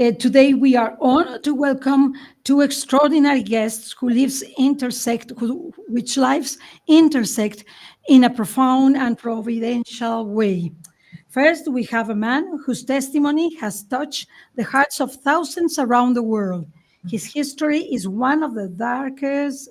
Today we are honored to welcome two extraordinary guests which lives intersect in a profound and providential way. First, we have a man whose testimony has touched the hearts of thousands around the world. His history is one of the darkness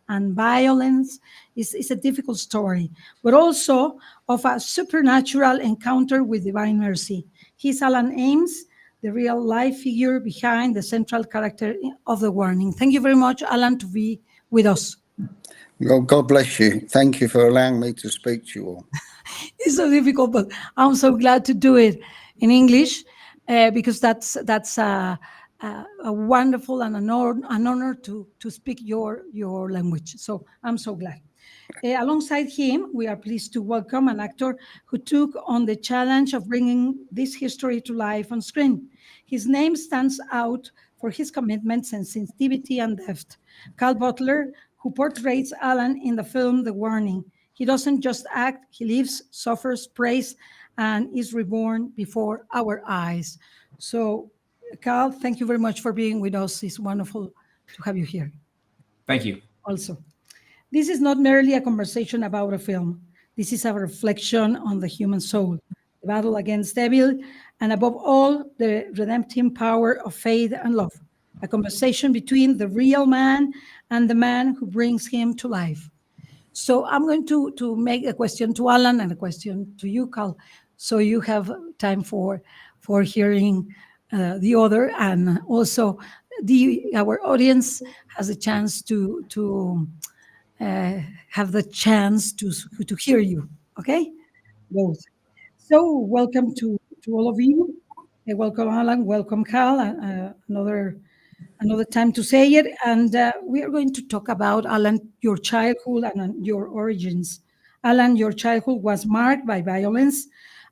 and violence. It's a difficult story, but also of a supernatural encounter with divine mercy. He's Alan Ames, the real life figure behind the central character of the warning. Thank you very much, Alan, to be with us. Well, God bless you. Thank you for allowing me to speak to you all. It's so difficult, but I'm so glad to do it in English because that's a wonderful and an honor to speak your language. So I'm so glad. Alongside him, we are pleased to welcome an actor who took on the challenge of bringing this history to life on screen. His name stands out for his commitment, sensitivity, and depth. Cal Butler, who portrays Alan in the film The Warning. He doesn't just act, he lives, suffers, prays, and is reborn before our eyes. So, Cal, thank you very much for being with us. It's wonderful to have you here. Thank you. Also, this is not merely a conversation about a film. This is a reflection on the human soul, the battle against evil, and above all, the redemptive power of faith and love. A conversation between the real man and the man who brings him to life. So I'm going to make a question to Alan and a question to you, Cal, so you have time for hearing the other, and also our audience has a chance to have the chance to hear you. Okay, both. So welcome to all of you. Welcome Alan. Welcome Cal. Another time to say it, and we are going to talk about, Alan, your childhood and your origins. Alan, your childhood was marked by violence,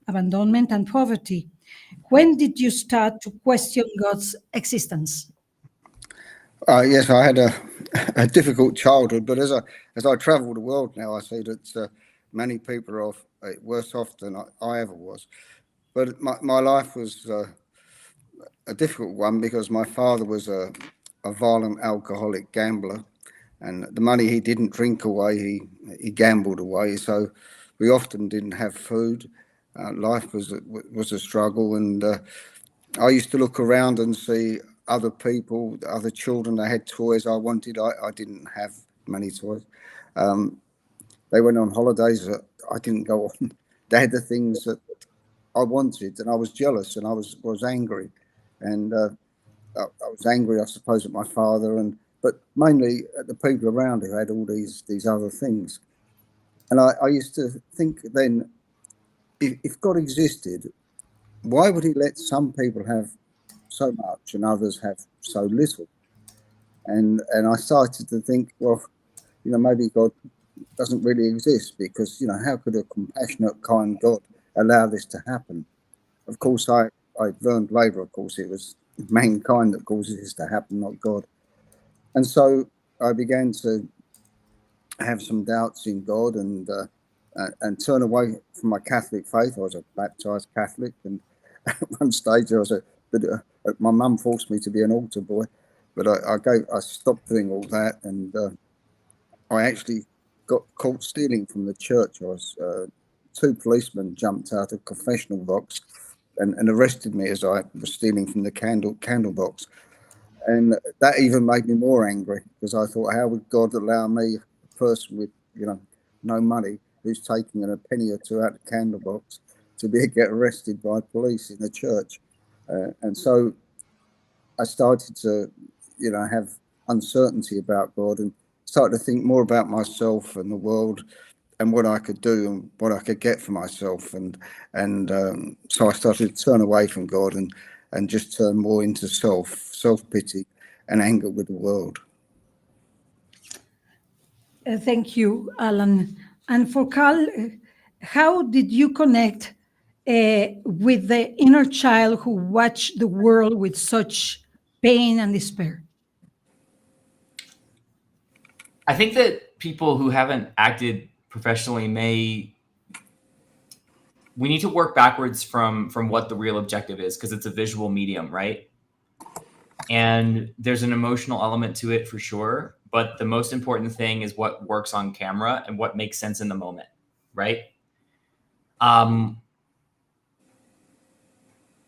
abandonment, and poverty. When did you start to question God's existence? Yes, I had a difficult childhood, but as I travel the world now, I see that many people are worse off than I ever was. But my life was a difficult one because my father was a violent alcoholic gambler, and the money he didn't drink away, he gambled away. So we often didn't have food. Life was a struggle, and I used to look around and see other people, other children. They had toys I wanted. I didn't have many toys. They went on holidays that I didn't go on. They had the things that I wanted, and I was jealous, and I was angry. And I was angry, I suppose, at my father, but mainly at the people around who had all these other things. And I used to think then, if God existed, why would he let some people have so much and others have so little? And I started to think, well, maybe God doesn't really exist, because, how could a compassionate, kind God allow this to happen? Of course, I learned later, of course, it was mankind that causes this to happen, not God. And so I began to have some doubts in God and turn away from my Catholic faith. I was a baptized Catholic, and at one stage my mum forced me to be an altar boy, but I stopped doing all that, and I actually got caught stealing from the church. Two policemen jumped out of confessional box and arrested me as I was stealing from the candle box. And that even made me more angry, because I thought, how would God allow me, a person with no money, who's taking a penny or two out of the candle box, to get arrested by police in the church? And so I started to have uncertainty about God, and started to think more about myself and the world, and what I could do and what I could get for myself. And so I started to turn away from God and just turn more into self-pity and anger with the world. Thank you, Alan. And for Cal, how did you connect with the inner child who watched the world with such pain and despair? I think that people who haven't acted professionally may we need to work backwards from what the real objective is, because it's a visual medium, right? And there's an emotional element to it for sure. But the most important thing is what works on camera and what makes sense in the moment, right?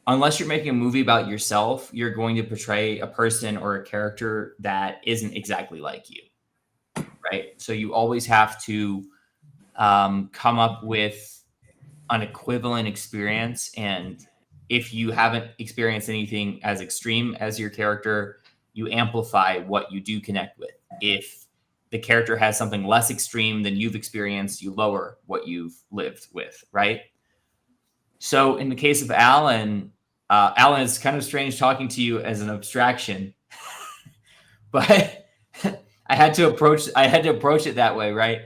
Unless you're making a movie about yourself, you're going to portray a person or a character that isn't exactly like you, right? So you always have to come up with an equivalent experience. And if you haven't experienced anything as extreme as your character, you amplify what you do connect with. If the character has something less extreme than you've experienced, you lower what you've lived with, right? So in the case of Alan, Alan, it's kind of strange talking to you as an abstraction, but I had to approach it that way, right?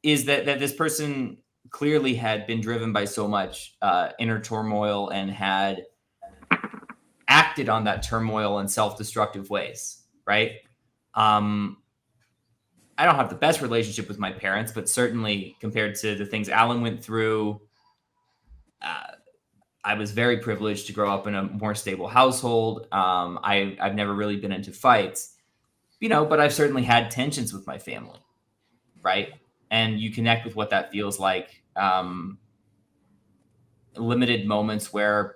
Is that this person clearly had been driven by so much inner turmoil and had acted on that turmoil in self-destructive ways, right? I don't have the best relationship with my parents, but certainly compared to the things Alan went through, I was very privileged to grow up in a more stable household. I've never really been into fights, but I've certainly had tensions with my family, right? And you connect with what that feels like. Limited moments where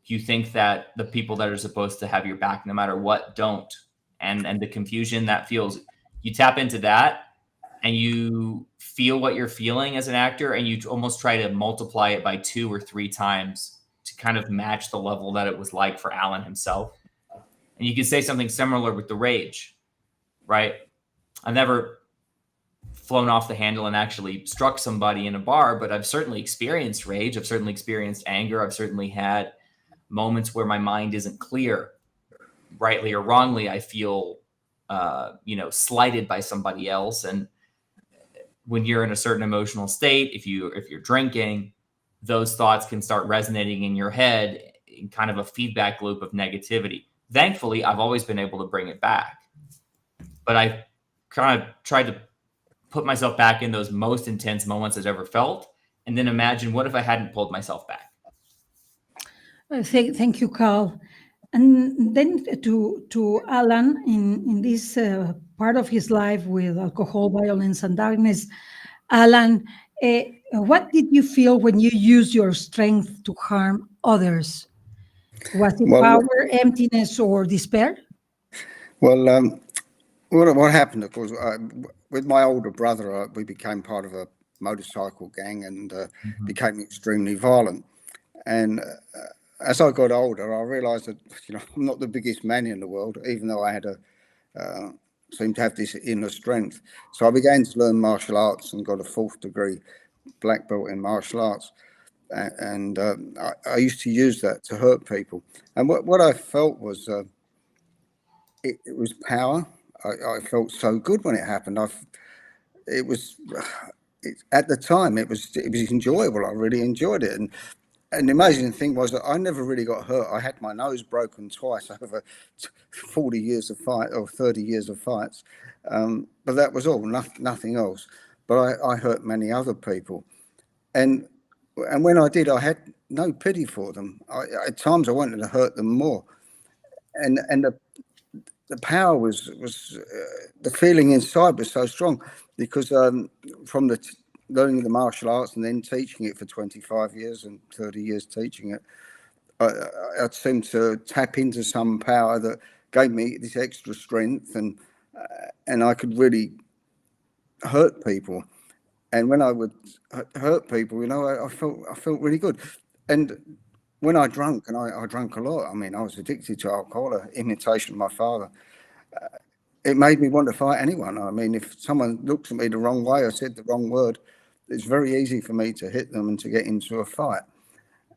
you think that the people that are supposed to have your back no matter what don't. And the confusion that feels, you tap into that and you feel what you're feeling as an actor, and you almost try to multiply it by 2 or 3 times to kind of match the level that it was like for Alan himself. And you could say something similar with the rage, right? I've never flown off the handle and actually struck somebody in a bar, but I've certainly experienced rage. I've certainly experienced anger. I've certainly had moments where my mind isn't clear, rightly or wrongly. I feel, slighted by somebody else. And when you're in a certain emotional state, if you're drinking, those thoughts can start resonating in your head in kind of a feedback loop of negativity. Thankfully, I've always been able to bring it back, but I kind of tried to put myself back in those most intense moments I've ever felt, and then imagine, what if I hadn't pulled myself back? Thank you, Carl. And then to Alan, in this part of his life with alcohol, violence, and darkness, Alan, what did you feel when you used your strength to harm others? Was it Well, power, emptiness, or despair? well, what happened, of course, with my older brother, we became part of a motorcycle gang and became extremely violent. And as I got older, I realised that I'm not the biggest man in the world, even though I had seemed to have this inner strength. So I began to learn martial arts and got a 4th degree black belt in martial arts. And I used to use that to hurt people. And what I felt was it was power. I felt so good when it happened. At the time it was enjoyable. I really enjoyed it. And the amazing thing was that I never really got hurt. I had my nose broken twice over 40 years of fight or 30 years of fights. But that was all, nothing else. But I hurt many other people. And when I did, I had no pity for them. At times I wanted to hurt them more. And the power was the feeling inside was so strong because from learning the martial arts and then teaching it for 25 years and 30 years teaching it, I seemed to tap into some power that gave me this extra strength, and I could really hurt people. And when I would hurt people, I felt really good. And when I drank, and I drank a lot, I mean, I was addicted to alcohol, an imitation of my father. It made me want to fight anyone. I mean, if someone looks at me the wrong way or said the wrong word, it's very easy for me to hit them and to get into a fight.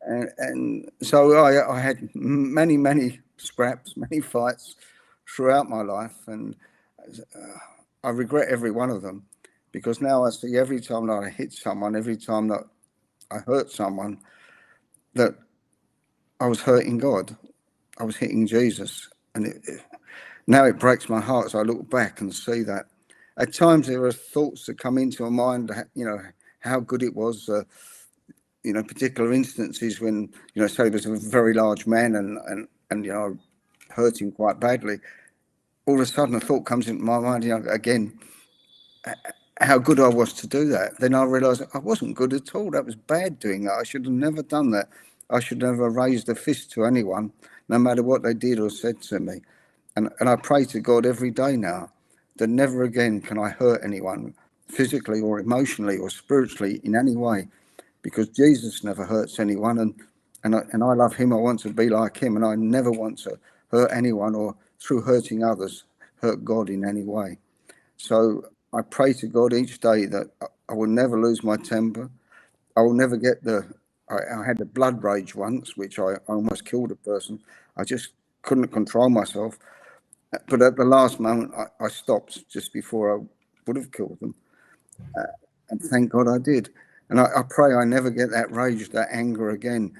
And so I had many scraps, many fights throughout my life. And I regret every one of them, because now I see every time that I hit someone, every time that I hurt someone, that I was hurting God. I was hitting Jesus. And now it breaks my heart as I look back and see that. At times there are thoughts that come into my mind, how good it was. Particular instances when, say there's a very large man and hurt him quite badly. All of a sudden a thought comes into my mind, again, how good I was to do that. Then I realised I wasn't good at all. That was bad doing that. I should have never done that. I should never raised a fist to anyone, no matter what they did or said to me. And I pray to God every day now that never again can I hurt anyone physically or emotionally or spiritually in any way, because Jesus never hurts anyone, and I love him. I want to be like him, and I never want to hurt anyone or through hurting others hurt God in any way. So I pray to God each day that I will never lose my temper. I will never get I had a blood rage once, which I almost killed a person. I just couldn't control myself. But at the last moment, I stopped just before I would have killed them. And thank God I did. And I pray I never get that rage, that anger again,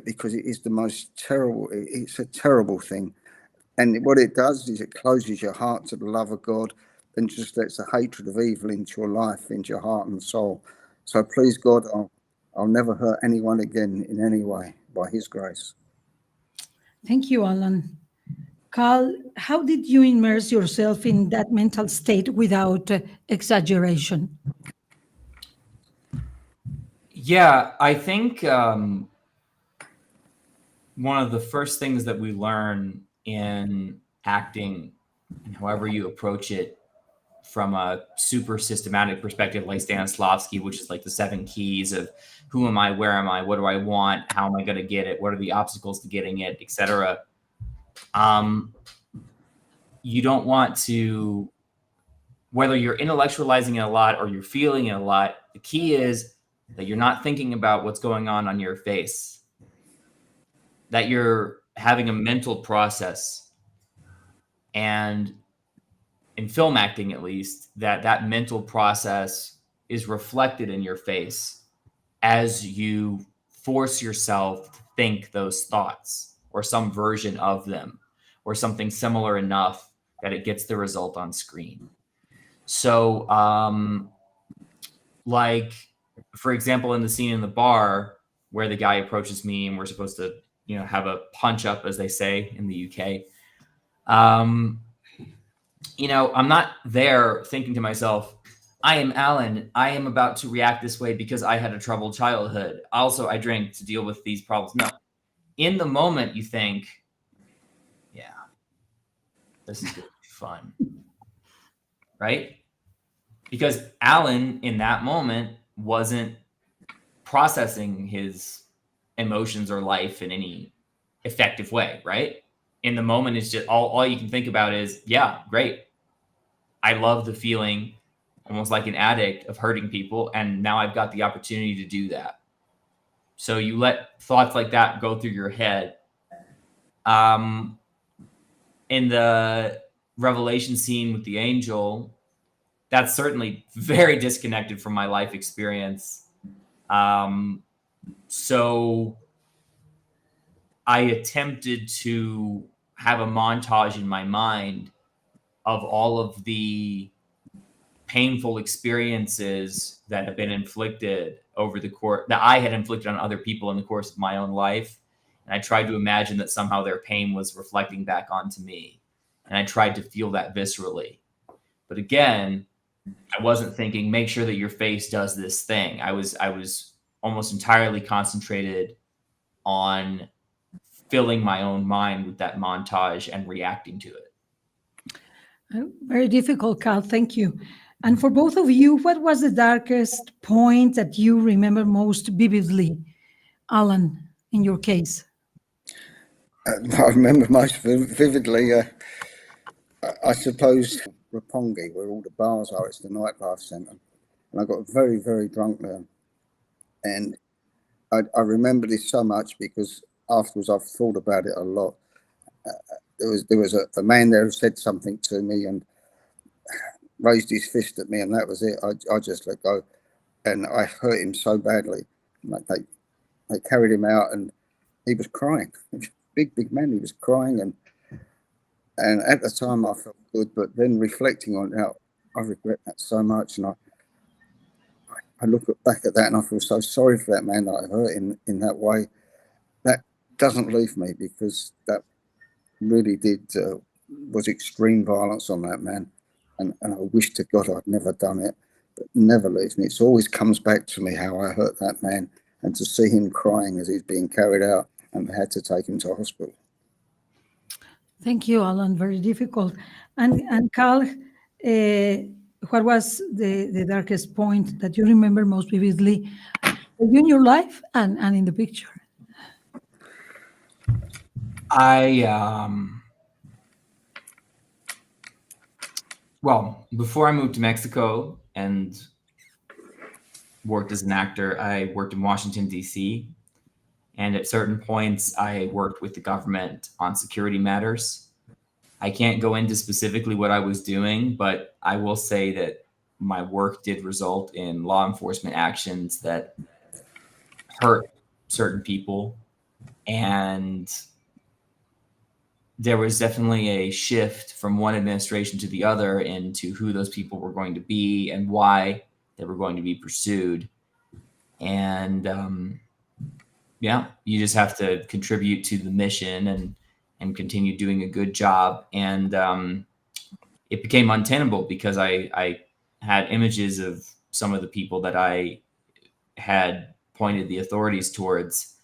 because it is the most terrible, it's a terrible thing. And what it does is it closes your heart to the love of God and just lets the hatred of evil into your life, into your heart and soul. So please God, I'll never hurt anyone again in any way by his grace. Thank you, Alan. Cal, how did you immerse yourself in that mental state without exaggeration? Yeah, I think one of the first things that we learn in acting, and however you approach it from a super systematic perspective, like Stanislavski, which is like the 7 keys of who am I, where am I, what do I want, how am I going to get it, what are the obstacles to getting it, etc. You don't want to, whether you're intellectualizing it a lot or you're feeling it a lot, the key is that you're not thinking about what's going on your face, that you're having a mental process. And in film acting, at least, that mental process is reflected in your face as you force yourself to think those thoughts or some version of them or something similar enough that it gets the result on screen. So, like, for example, in the scene in the bar where the guy approaches me and we're supposed to, have a punch up, as they say in the UK. I'm not there thinking to myself, I am Alan. I am about to react this way because I had a troubled childhood. Also, I drank to deal with these problems. No. In the moment, you think, yeah, this is going to be fun. Right? Because Alan, in that moment, wasn't processing his emotions or life in any effective way, right? In the moment, it's just all you can think about is, yeah, great. I love the feeling, almost like an addict, of hurting people, and now I've got the opportunity to do that. So you let thoughts like that go through your head. In the Revelation scene with the angel, that's certainly very disconnected from my life experience. So I attempted to have a montage in my mind of all of the painful experiences that have been inflicted over the course, that I had inflicted on other people in the course of my own life. And I tried to imagine that somehow their pain was reflecting back onto me. And I tried to feel that viscerally. But again, I wasn't thinking, make sure that your face does this thing. I was almost entirely concentrated on filling my own mind with that montage and reacting to it. Very difficult, Cal. Thank you. And for both of you, what was the darkest point that you remember most vividly? Alan, in your case. I remember most vividly, I suppose, Rapongi, where all the bars are. It's the nightlife centre. And I got very, very drunk there. And I remember this so much because afterwards I've thought about it a lot. There was a man there who said something to me and raised his fist at me, and that was it. I just let go, and I hurt him so badly. Like they carried him out, and he was crying. Big man, he was crying, and at the time I felt good, but then reflecting on it, I regret that so much, and I look back at that and I feel so sorry for that man that I hurt in that way. That doesn't leave me, because that really was extreme violence on that man. And I wish to God I'd never done it, but never leaves me. It always comes back to me how I hurt that man, and to see him crying as he's being carried out and they had to take him to hospital. Thank you, Alan. Very difficult. And Cal, what was the darkest point that you remember most vividly, you in your life and in the picture? Well, before I moved to Mexico and worked as an actor, I worked in Washington, D.C. And at certain points, I worked with the government on security matters. I can't go into specifically what I was doing, but I will say that my work did result in law enforcement actions that hurt certain people. And there was definitely a shift from one administration to the other into who those people were going to be and why they were going to be pursued. And yeah, you just have to contribute to the mission and continue doing a good job. And it became untenable because I had images of some of the people that I had pointed the authorities towards.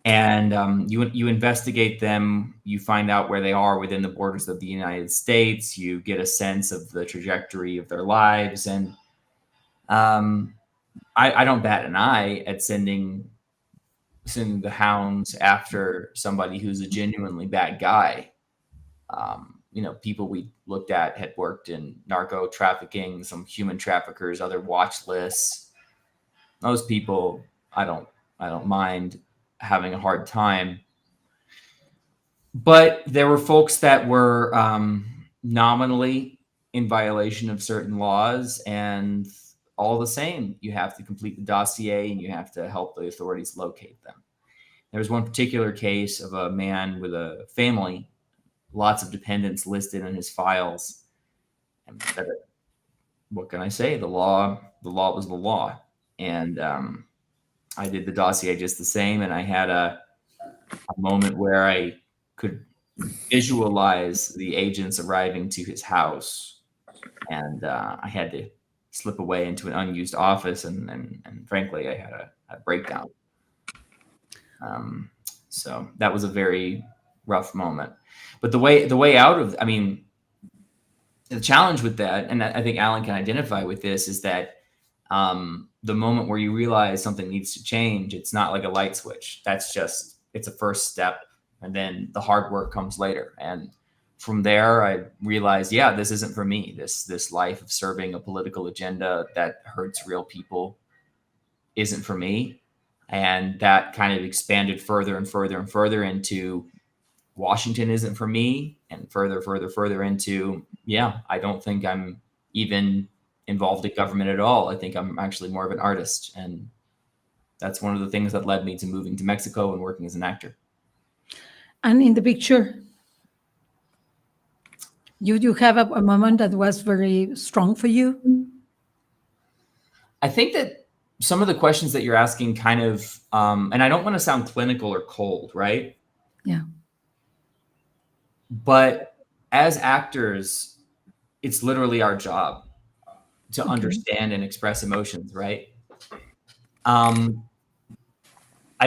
And you investigate them, you find out where they are within the borders of the United States, you get a sense of the trajectory of their lives. And I don't bat an eye at sending the hounds after somebody who's a genuinely bad guy. People we looked at had worked in narco trafficking, some human traffickers, other watch lists. Those people, I don't mind having a hard time. But there were folks that were nominally in violation of certain laws, and all the same, you have to complete the dossier and you have to help the authorities locate them. There was one particular case of a man with a family, lots of dependents listed in his files. And what can I say? The law was the law. And I did the dossier just the same. And I had a moment where I could visualize the agents arriving to his house. And I had to slip away into an unused office. And frankly, I had a breakdown. So that was a very rough moment. But the way out of, the challenge with that, and I think Alan can identify with this, is that the moment where you realize something needs to change, it's not like a light switch. It's a first step, and then the hard work comes later. And from there, I realized, this isn't for me. This life of serving a political agenda that hurts real people isn't for me. And that kind of expanded further and further and further into Washington isn't for me, and further into, I don't think I'm even involved in government at all. I think I'm actually more of an artist. And that's one of the things that led me to moving to Mexico and working as an actor. And in the picture, you have a moment that was very strong for you? I think that some of the questions that you're asking kind of, and I don't want to sound clinical or cold, right? Yeah. But as actors, it's literally our job to understand and express emotions, right? I'd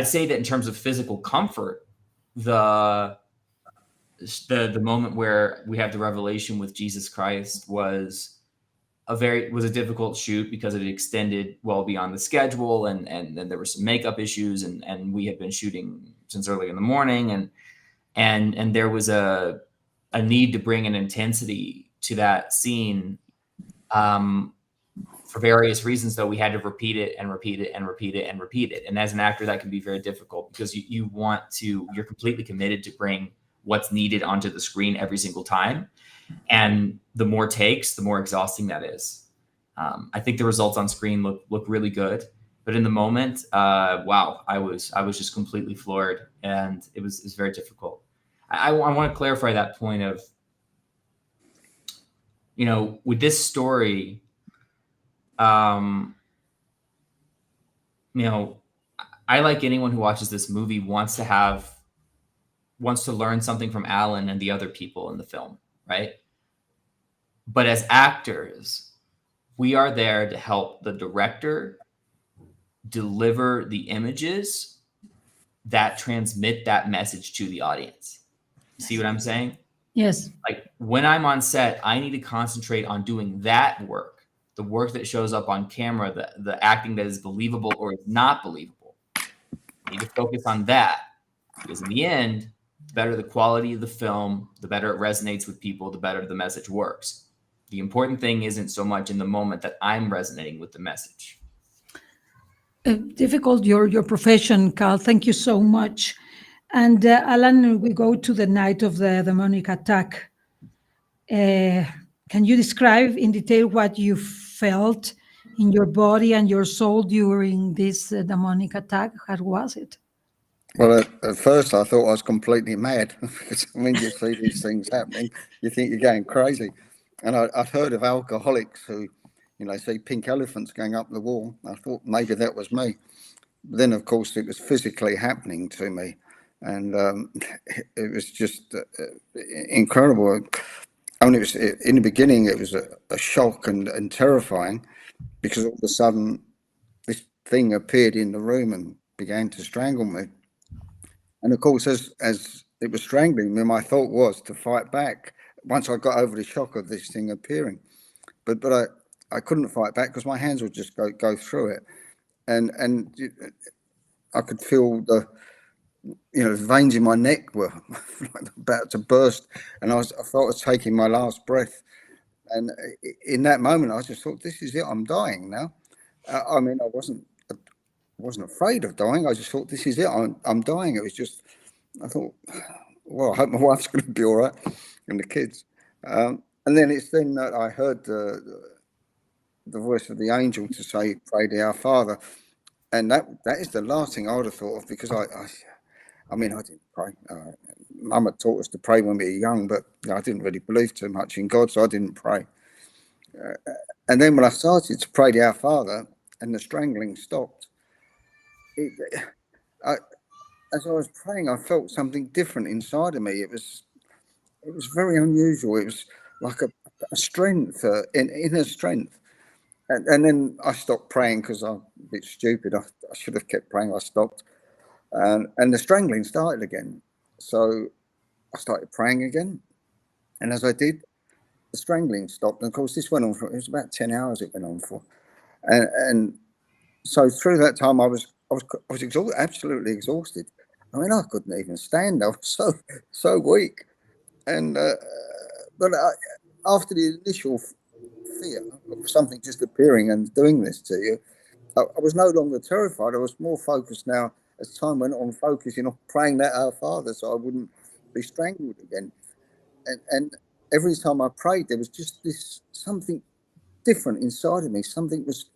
say that in terms of physical comfort, the moment where we have the revelation with Jesus Christ was a difficult shoot because it extended well beyond the schedule, and then there were some makeup issues, and we had been shooting since early in the morning, and there was a need to bring an intensity to that scene. For various reasons, though, we had to repeat it and repeat it and repeat it and repeat it. And as an actor, that can be very difficult because you're completely committed to bring what's needed onto the screen every single time. And the more takes, the more exhausting that is. I think the results on screen look really good, but in the moment, wow, I was just completely floored, and it was very difficult. I want to clarify that point of, with this story, I, like anyone who watches this movie, wants to learn something from Alan and the other people in the film, right? But as actors, we are there to help the director deliver the images that transmit that message to the audience. See what I'm saying? Yes. Like when I'm on set, I need to concentrate on doing that work, the work that shows up on camera, the acting that is believable or is not believable. I need to focus on that, because in the end, the better the quality of the film, the better it resonates with people, the better the message works. The important thing isn't so much in the moment that I'm resonating with the message. Difficult, your profession, Carl. Thank you so much. And Alan, we go to the night of the demonic attack. Can you describe in detail what you felt in your body and your soul during this demonic attack? How was it? Well, at first I thought I was completely mad. Because when you see these things happening, you think you're going crazy. And I'd heard of alcoholics who, see pink elephants going up the wall. I thought maybe that was me. But then, of course, it was physically happening to me. And it was just incredible. I mean, it was, in the beginning, it was a shock and terrifying, because all of a sudden this thing appeared in the room and began to strangle me. And of course, as it was strangling me, my thought was to fight back once I got over the shock of this thing appearing. But I couldn't fight back because my hands would just go through it. And I could feel the veins in my neck were like about to burst. And I felt I was taking my last breath. And in that moment, I just thought, this is it. I'm dying now. I mean, I wasn't afraid of dying. I just thought, this is it. I'm dying. It was just, I thought, well, I hope my wife's going to be all right and the kids. And then it's then that I heard the voice of the angel to say, pray to our Father. And that is the last thing I would have thought of, because I mean, I didn't pray. Mum had taught us to pray when we were young, but I didn't really believe too much in God, so I didn't pray. And then when I started to pray to our Father and the strangling stopped, as I was praying, I felt something different inside of me. It was very unusual. It was like a strength, an inner strength. And then I stopped praying because I'm a bit stupid. I should have kept praying. I stopped. And the strangling started again. So I started praying again. And as I did, the strangling stopped. And of course, this went on for, it was about 10 hours it went on for. And so through that time, I was exhausted, absolutely exhausted. I mean, I couldn't even stand. I was so weak. And but after the initial fear of something just appearing and doing this to you, I was no longer terrified. I was more focused now, as time went on, focusing on praying that Our Father so I wouldn't be strangled again. And every time I prayed, there was just this something different inside of me. Something was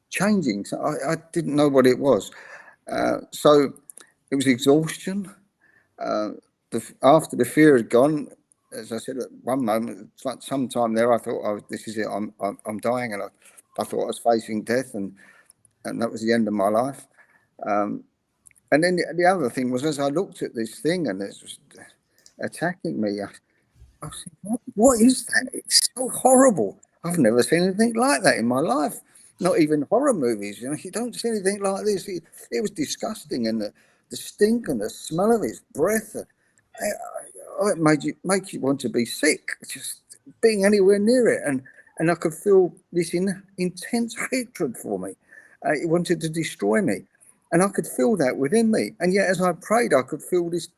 changing. So I didn't know what it was. So it was exhaustion. After the fear had gone, as I said, at one moment, sometime there, I thought, oh, this is it. I'm dying, and I thought I was facing death, and that was the end of my life. And then the other thing was, as I looked at this thing and it was attacking me, I was thinking, what is that? It's so horrible. I've never seen anything like that in my life. Not even horror movies. You don't see anything like this. It was disgusting, and the stink and the smell of its breath. It make you want to be sick, just being anywhere near it. And I could feel this intense hatred for me. It wanted to destroy me. And I could feel that within me. And yet, as I prayed, I could feel this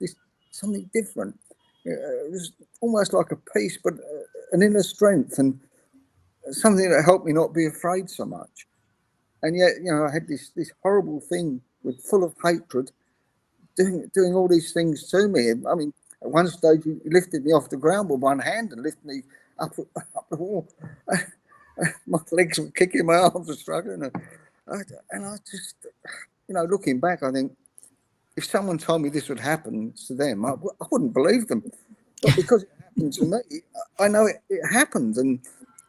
something different. It was almost like a peace, but an inner strength and something that helped me not be afraid so much. And yet, I had this horrible thing full of hatred, doing all these things to me. I mean, at one stage, he lifted me off the ground with one hand and lifted me up the wall. My legs were kicking, my arms were struggling. And I just, looking back, I think, if someone told me this would happen to them, I wouldn't believe them. But because it happened to me, I know it happened. And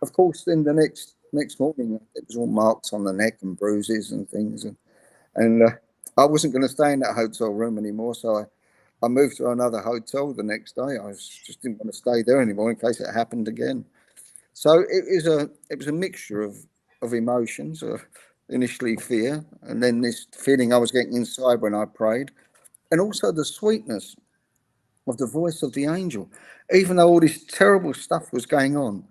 of course, then the next morning, it was all marks on the neck and bruises and things. And I wasn't going to stay in that hotel room anymore, so I moved to another hotel the next day. Just didn't want to stay there anymore in case it happened again. So it was a mixture of emotions, initially fear, and then this feeling I was getting inside when I prayed, and also the sweetness of the voice of the angel. Even though all this terrible stuff was going on,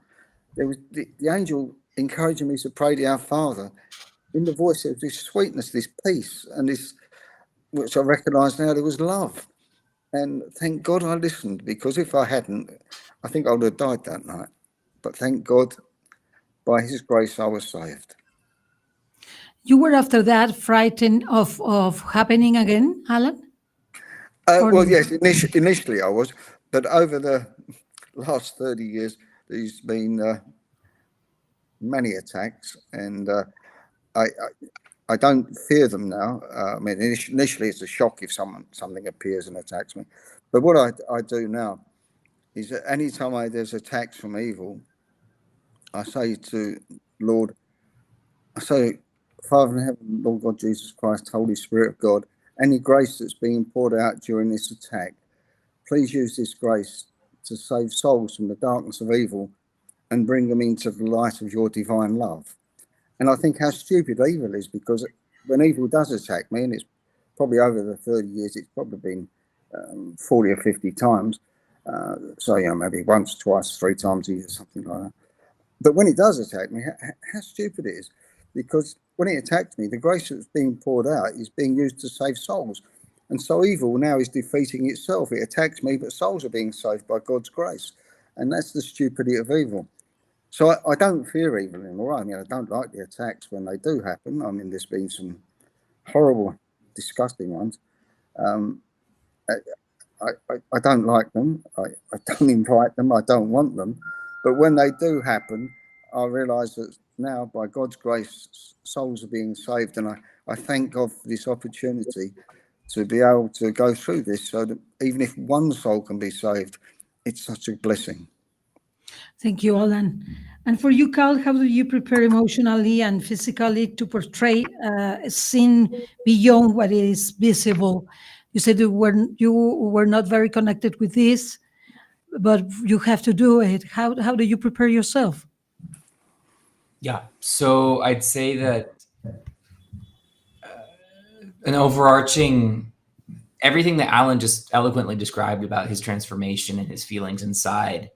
there was the angel encouraging me to pray to our Father. In the voice, there was this sweetness, this peace, and this, which I recognise now, there was love. And thank God I listened, because if I hadn't, I think I would have died that night. But thank God, by His grace, I was saved. You were after that frightened of happening again, Alan? Well, yes, initially I was, but over the last 30 years, there's been many attacks, and I don't fear them now. I mean, initially it's a shock if something appears and attacks me, but what I do now is that anytime there's attacks from evil, I say to Lord, I say, Father in heaven, Lord God Jesus Christ, Holy Spirit of God, any grace that's being poured out during this attack, please use this grace to save souls from the darkness of evil and bring them into the light of your divine love. And I think how stupid evil is, because when evil does attack me, and it's probably over the 30 years, it's probably been 40 or 50 times. So, maybe once, twice, 3 times a year, something like that. But when it does attack me, how stupid it is. Because when it attacked me, the grace that's being poured out is being used to save souls. And so evil now is defeating itself. It attacks me, but souls are being saved by God's grace. And that's the stupidity of evil. So I don't fear evil anymore. I mean, I don't like the attacks when they do happen. I mean, there's been some horrible, disgusting ones. I don't like them. I don't invite them. I don't want them. But when they do happen, I realise that now, by God's grace, souls are being saved. And I thank God for this opportunity to be able to go through this, so that even if one soul can be saved, it's such a blessing. Thank you, Alan. And for you, Cal, how do you prepare emotionally and physically to portray a scene beyond what is visible? You said you were not very connected with this, but you have to do it. How do you prepare yourself? Yeah, so I'd say that an overarching, everything that Alan just eloquently described about his transformation and his feelings inside,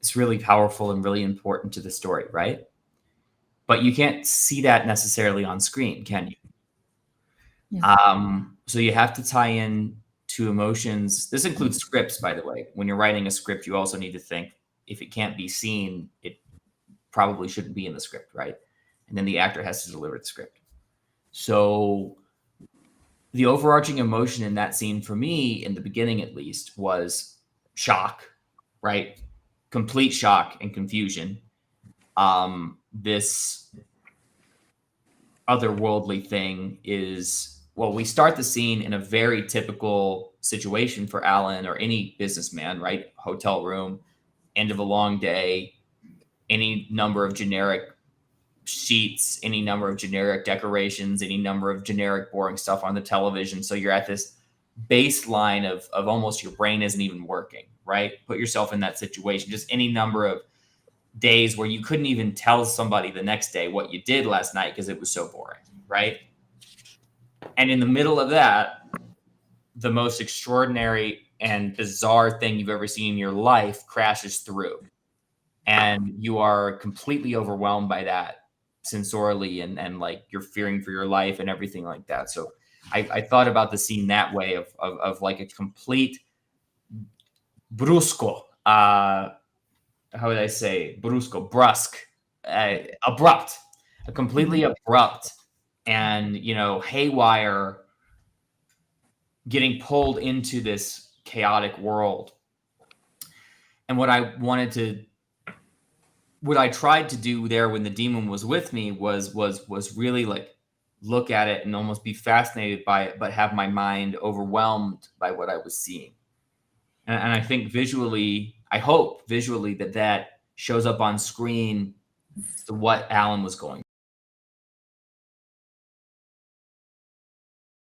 it's really powerful and really important to the story, right? But you can't see that necessarily on screen, can you? Yeah. So you have to tie in to emotions. This includes scripts, by the way. When you're writing a script, you also need to think, if it can't be seen, it probably shouldn't be in the script, right? And then the actor has to deliver the script. So the overarching emotion in that scene for me, in the beginning at least, was shock, right? Complete shock and confusion. This otherworldly thing is, well, we start the scene in a very typical situation for Alan or any businessman, right? Hotel room, end of a long day, any number of generic sheets, any number of generic decorations, any number of generic boring stuff on the television. So you're at this baseline of almost your brain isn't even working, right? Put yourself in that situation. Just any number of days where you couldn't even tell somebody the next day what you did last night because it was so boring, right? And in the middle of that, the most extraordinary and bizarre thing you've ever seen in your life crashes through. And you are completely overwhelmed by that sensorially, and like you're fearing for your life and everything like that. So I thought about the scene that way of like a complete brusco, how would I say brusque, abrupt, a completely abrupt and, haywire getting pulled into this chaotic world. And what I tried to do there when the demon was with me was really like look at it and almost be fascinated by it, but have my mind overwhelmed by what I was seeing. And I think I hope visually that shows up on screen to what Alan was going